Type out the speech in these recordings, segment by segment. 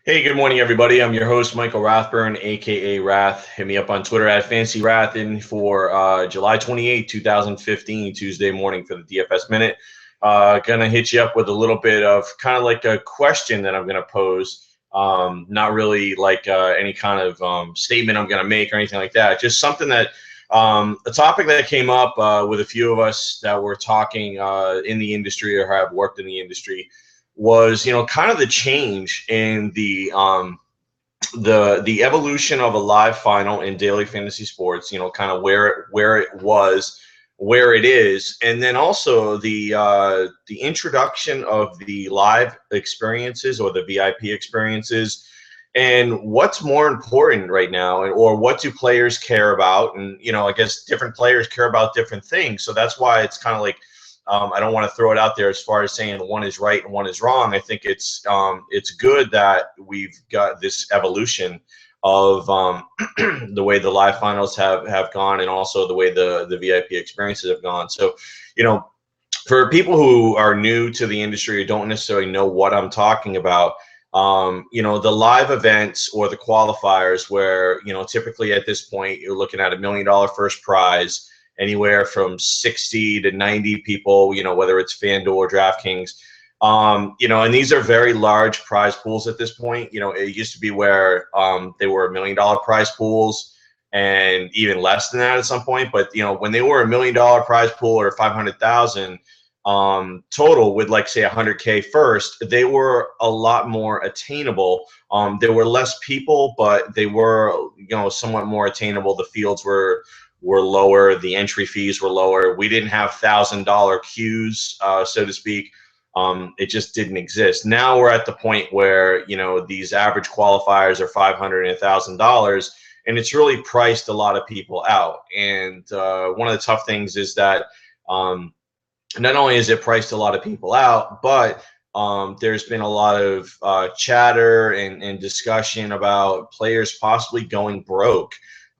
Hey, good morning, everybody. I'm your host, Michael Rathburn, aka Rath. Hit me up on Twitter at FancyRathin for July 28, 2015, Tuesday morning for the DFS Minute. Gonna hit you up with a little bit of kind of like a question that I'm gonna pose. Not really like any kind of statement I'm gonna make or anything like that. Just something that a topic that came up with a few of us that were talking in the industry or have worked in the industry was kind of the change in the evolution of a live final in daily fantasy sports, kind of where it was, where it is, and then also the introduction of the live experiences or the VIP experiences, and what's more important right now, or what do players care about. And I guess different players care about different things, so that's why it's kind of like I don't want to throw it out there as far as saying one is right and one is wrong. I think it's good that we've got this evolution of the way the live finals have gone, and also the way the VIP experiences have gone. So, for people who are new to the industry or don't necessarily know what I'm talking about, the live events or the qualifiers where, typically at this point you're looking at $1 million first prize, anywhere from 60 to 90 people, whether it's FanDuel or DraftKings. And these are very large prize pools at this point. It used to be where they were $1 million prize pools and even less than that at some point. But, when they were $1 million prize pool or 500,000 total with, like, say, 100K first, they were a lot more attainable. There were less people, but they were, somewhat more attainable. The fields were lower, the entry fees were lower. We didn't have $1,000 queues, so to speak. It just didn't exist. Now we're at the point where these average qualifiers are $500 and $1,000, and it's really priced a lot of people out. And one of the tough things is that not only is it priced a lot of people out, but there's been a lot of chatter and discussion about players possibly going broke.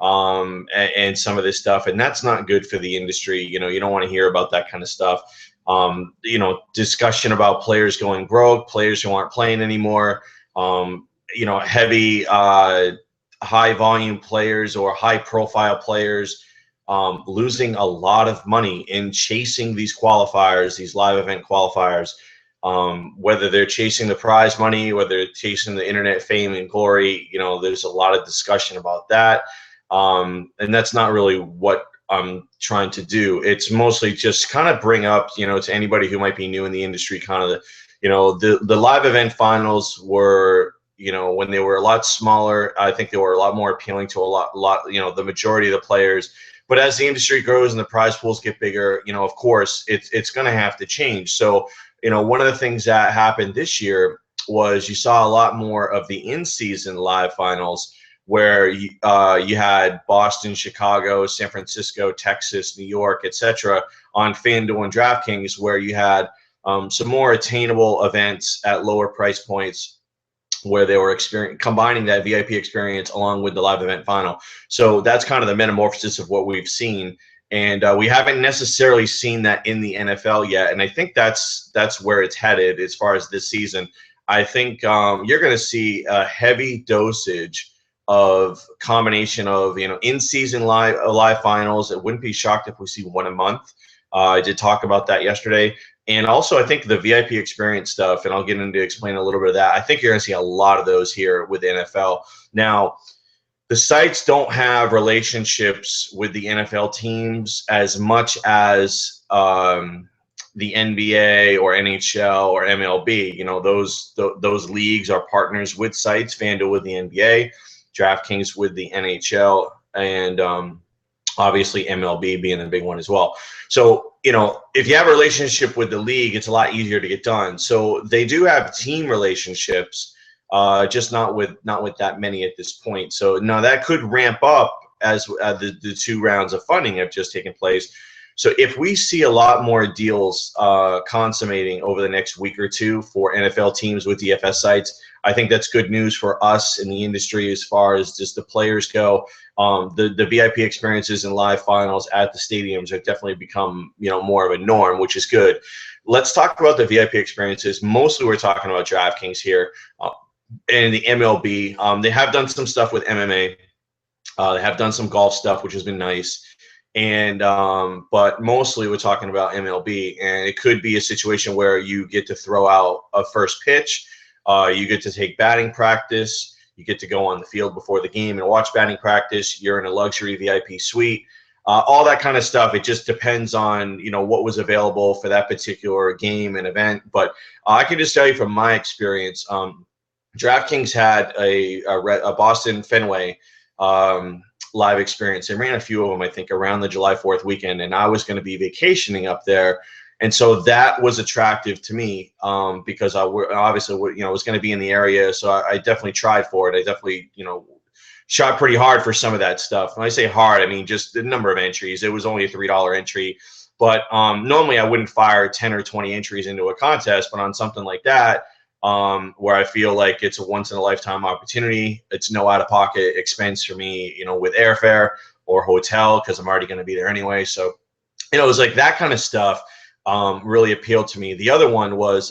And some of this stuff, and that's not good for the industry. You don't want to hear about that kind of stuff. Discussion about players going broke, players who aren't playing anymore, heavy, high volume players or high profile players losing a lot of money in chasing these qualifiers, these live event qualifiers, whether they're chasing the prize money, whether they're chasing the internet fame and glory. There's a lot of discussion about that. And that's not really what I'm trying to do. It's mostly just kind of bring up, to anybody who might be new in the industry, kind of the live event finals were, when they were a lot smaller, I think they were a lot more appealing to a lot, the majority of the players. But as the industry grows and the prize pools get bigger, of course, it's going to have to change. So, one of the things that happened this year was you saw a lot more of the in-season live finals, where you had Boston, Chicago, San Francisco, Texas, New York, etc., on FanDuel and DraftKings, where you had some more attainable events at lower price points, where they were combining that VIP experience along with the live event final. So that's kind of the metamorphosis of what we've seen. And we haven't necessarily seen that in the NFL yet. And I think that's where it's headed as far as this season. I think you're going to see a heavy dosage of combination of in-season live finals. It wouldn't be shocked if we see one a month. I did talk about that yesterday. And also, I think the VIP experience stuff, and I'll get into explain a little bit of that. I think you're going to see a lot of those here with the NFL. Now, the sites don't have relationships with the NFL teams as much as the NBA or NHL or MLB. Those leagues are partners with sites. FanDuel with the NBA, DraftKings with the NHL, and obviously MLB being the big one as well. So, if you have a relationship with the league, it's a lot easier to get done. So they do have team relationships, just not with that many at this point. So now that could ramp up as the 2 rounds of funding have just taken place. So if we see a lot more deals consummating over the next week or two for NFL teams with DFS sites, I think that's good news for us in the industry as far as just the players go. The VIP experiences and live finals at the stadiums have definitely become more of a norm, which is good. Let's talk about the VIP experiences. Mostly we're talking about DraftKings here. and the MLB. They have done some stuff with MMA. They have done some golf stuff, which has been nice. And but mostly we're talking about MLB, and it could be a situation where you get to throw out a first pitch, you get to take batting practice, you get to go on the field before the game and watch batting practice. You're in a luxury VIP suite, all that kind of stuff. It just depends on what was available for that particular game and event. But I can just tell you from my experience, DraftKings had a Boston Fenway live experience. They ran a few of them, I think, around the July 4th weekend, and I was going to be vacationing up there. And so that was attractive to me because I obviously was going to be in the area. So I definitely tried for it. I definitely, shot pretty hard for some of that stuff. When I say hard, I mean just the number of entries. It was only a $3 entry. But normally I wouldn't fire 10 or 20 entries into a contest. But on something like that, where I feel like it's a once-in-a-lifetime opportunity, it's no out-of-pocket expense for me, with airfare or hotel because I'm already going to be there anyway. So, it was like that kind of stuff really appealed to me. The other one was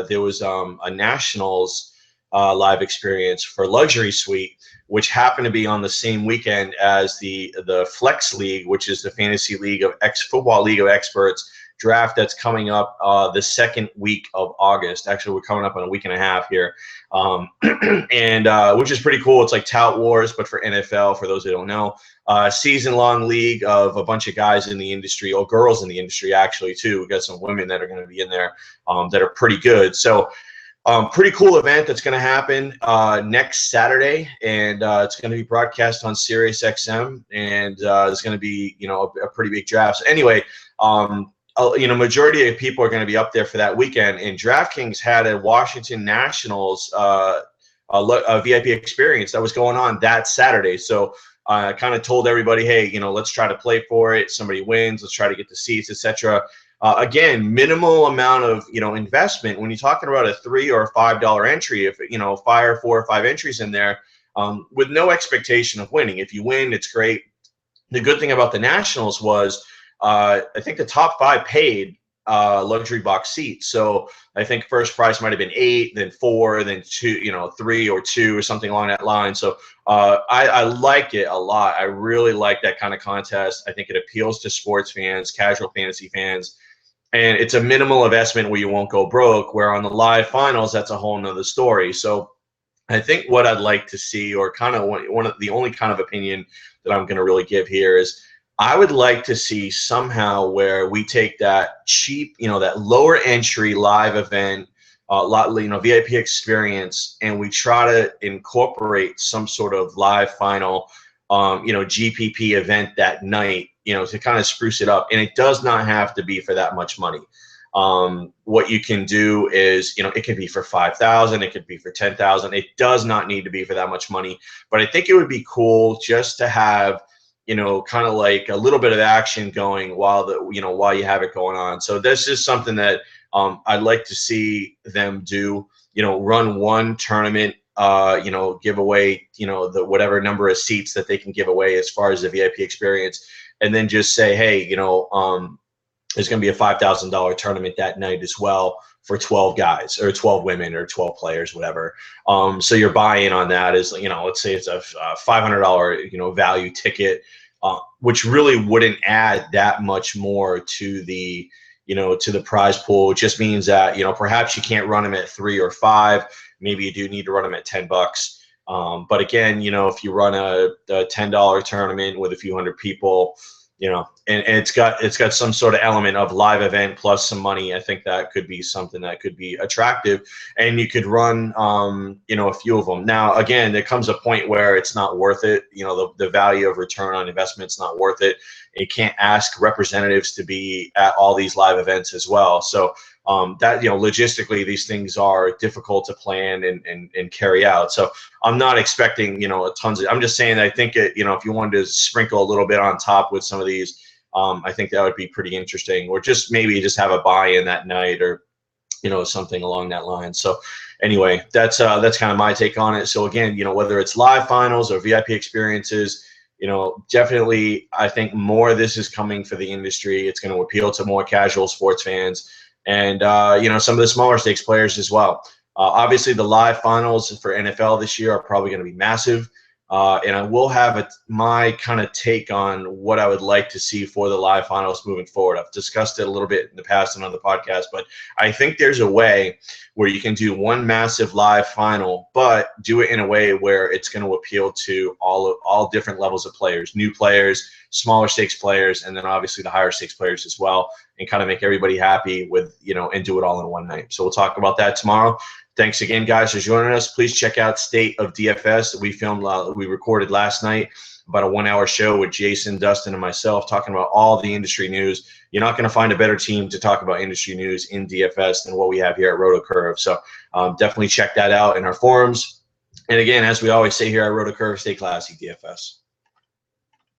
there was a Nationals live experience for Luxury Suite, which happened to be on the same weekend as the Flex League, which is the fantasy league of football league of experts draft that's coming up the second week of August. Actually, we're coming up on a week and a half here, and which is pretty cool. It's like Tout Wars, but for NFL, for those who don't know. Season-long league of a bunch of guys in the industry, or girls in the industry, actually, too. We got some women that are going to be in there that are pretty good. So pretty cool event that's going to happen next Saturday, and it's going to be broadcast on Sirius XM, and it's going to be, a pretty big draft. So anyway, majority of people are going to be up there for that weekend, and DraftKings had a Washington Nationals a VIP experience that was going on that Saturday. So I kind of told everybody, hey, let's try to play for it. Somebody wins, let's try to get the seats, etc. Again, minimal amount of investment. When you're talking about a $3 or $5 entry, if fire 4 or 5 entries in there, with no expectation of winning. If you win, it's great. The good thing about the Nationals was I think the top 5 paid luxury box seats. So I think first prize might have been 8, then 4, then 2, 3 or 2 or something along that line. So I liked it a lot. I really like that kind of contest. I think it appeals to sports fans, casual fantasy fans. And it's a minimal investment where you won't go broke, where on the live finals, that's a whole nother story. So I think what I'd like to see, or kind of one of the only kind of opinion that I'm going to really give here, is I would like to see somehow where we take that cheap, that lower entry live event, VIP experience, and we try to incorporate some sort of live final, GPP event that night, to kind of spruce it up. And it does not have to be for that much money. What you can do is, it could be for 5,000, it could be for 10,000. It does not need to be for that much money. But I think it would be cool just to have, kind of like a little bit of action going while you have it going on. So this is something that I'd like to see them do. Run one tournament, give away, the whatever number of seats that they can give away as far as the VIP experience, and then just say, hey, there's going to be a $5,000 tournament that night as well for 12 guys or 12 women or 12 players, whatever. So your buy-in on that is, let's say it's a $500, value ticket, which really wouldn't add that much more to the, to the prize pool. It just means that, perhaps you can't run them at 3 or 5. Maybe you do need to run them at $10. But again, if you run a $10 tournament with a few hundred people, and it's got some sort of element of live event plus some money, I think that could be something that could be attractive, and you could run a few of them. Now again, there comes a point where it's not worth it. The value of return on investment's not worth it. You can't ask representatives to be at all these live events as well. So that, logistically, these things are difficult to plan and carry out. So I'm not expecting, tons of, I'm just saying that I think it, if you wanted to sprinkle a little bit on top with some of these, I think that would be pretty interesting, or just maybe just have a buy-in that night, or, something along that line. So anyway, that's kind of my take on it. So again, whether it's live finals or VIP experiences, definitely I think more of this is coming for the industry. It's going to appeal to more casual sports fans, and some of the smaller stakes players as well. Obviously, the live finals for NFL this year are probably going to be massive. And I will have my kind of take on what I would like to see for the live finals moving forward. I've discussed it a little bit in the past and on the podcast, but I think there's a way where you can do one massive live final, but do it in a way where it's going to appeal to all different levels of players, new players, smaller stakes players, and then obviously the higher stakes players as well, and kind of make everybody happy with, and do it all in one night. So we'll talk about that tomorrow. Thanks again, guys, for joining us. Please check out State of DFS. We recorded last night, about a 1-hour show with Jason, Dustin, and myself talking about all the industry news. You're not going to find a better team to talk about industry news in DFS than what we have here at RotoCurve. So definitely check that out in our forums. And again, as we always say here at RotoCurve, stay classy, DFS.